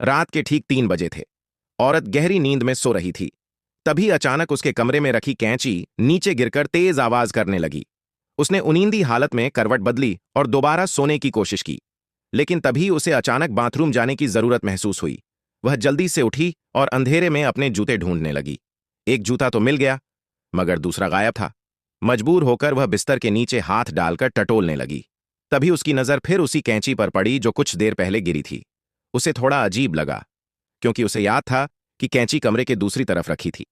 रात के ठीक 3 बजे थे। औरत गहरी नींद में सो रही थी। तभी अचानक उसके कमरे में रखी कैंची नीचे गिरकर तेज आवाज करने लगी। उसने उनींदी हालत में करवट बदली और दोबारा सोने की कोशिश की, लेकिन तभी उसे अचानक बाथरूम जाने की जरूरत महसूस हुई। वह जल्दी से उठी और अंधेरे में अपने जूते ढूंढने लगी। एक जूता तो मिल गया, मगर दूसरा गायब था। मजबूर होकर वह बिस्तर के नीचे हाथ डालकर टटोलने लगी। तभी उसकी नजर फिर उसी कैंची पर पड़ी जो कुछ देर पहले गिरी थी। उसे थोड़ा अजीब लगा, क्योंकि उसे याद था कि कैंची कमरे के दूसरी तरफ रखी थी।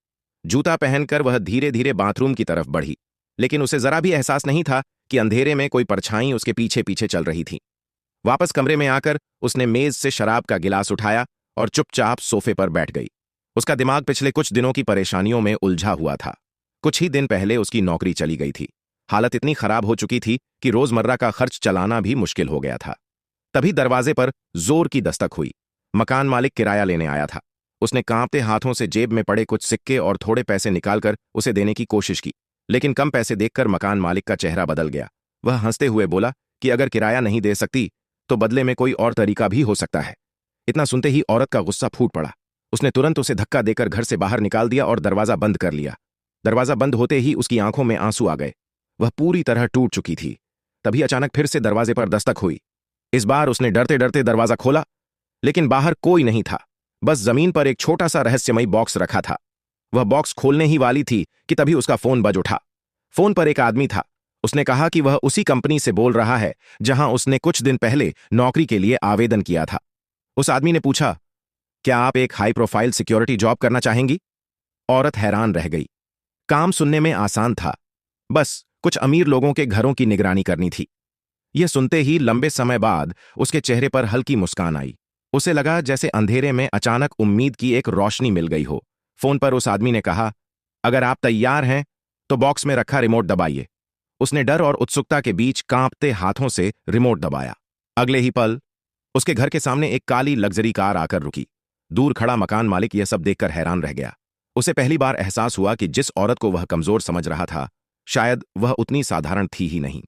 जूता पहनकर वह धीरे धीरे बाथरूम की तरफ बढ़ी, लेकिन उसे जरा भी एहसास नहीं था कि अंधेरे में कोई परछाई उसके पीछे पीछे चल रही थी। वापस कमरे में आकर उसने मेज से शराब का गिलास उठाया और चुपचाप सोफे पर बैठ गई। उसका दिमाग पिछले कुछ दिनों की परेशानियों में उलझा हुआ था। कुछ ही दिन पहले उसकी नौकरी चली गई थी। हालत इतनी खराब हो चुकी थी कि रोजमर्रा का खर्च चलाना भी मुश्किल हो गया था। तभी दरवाजे पर जोर की दस्तक हुई। मकान मालिक किराया लेने आया था। उसने कांपते हाथों से जेब में पड़े कुछ सिक्के और थोड़े पैसे निकालकर उसे देने की कोशिश की, लेकिन कम पैसे देखकर मकान मालिक का चेहरा बदल गया। वह हंसते हुए बोला कि अगर किराया नहीं दे सकती तो बदले में कोई और तरीका भी हो सकता है। इतना सुनते ही औरत का गुस्सा फूट पड़ा। उसने तुरंत उसे धक्का देकर घर से बाहर निकाल दिया और दरवाजा बंद कर लिया। दरवाजा बंद होते ही उसकी आंखों में आंसू आ गए। वह पूरी तरह टूट चुकी थी। तभी अचानक फिर से दरवाजे पर दस्तक हुई। इस बार उसने डरते डरते दरवाजा खोला, लेकिन बाहर कोई नहीं था। बस जमीन पर एक छोटा सा रहस्यमयी बॉक्स रखा था। वह बॉक्स खोलने ही वाली थी कि तभी उसका फोन बज उठा। फोन पर एक आदमी था। उसने कहा कि वह उसी कंपनी से बोल रहा है जहां उसने कुछ दिन पहले नौकरी के लिए आवेदन किया था। उस आदमी ने पूछा, क्या आप एक हाई प्रोफाइल सिक्योरिटी जॉब करना चाहेंगी? औरत हैरान रह गई। काम सुनने में आसान था, बस कुछ अमीर लोगों के घरों की निगरानी करनी थी। यह सुनते ही लंबे समय बाद उसके चेहरे पर हल्की मुस्कान आई। उसे लगा जैसे अंधेरे में अचानक उम्मीद की एक रोशनी मिल गई हो। फोन पर उस आदमी ने कहा, अगर आप तैयार हैं तो बॉक्स में रखा रिमोट दबाइए। उसने डर और उत्सुकता के बीच कांपते हाथों से रिमोट दबाया। अगले ही पल उसके घर के सामने एक काली लग्जरी कार आकर रुकी। दूर खड़ा मकान मालिक यह सब देखकर हैरान रह गया। उसे पहली बार एहसास हुआ कि जिस औरत को वह कमजोर समझ रहा था, शायद वह उतनी साधारण थी ही नहीं।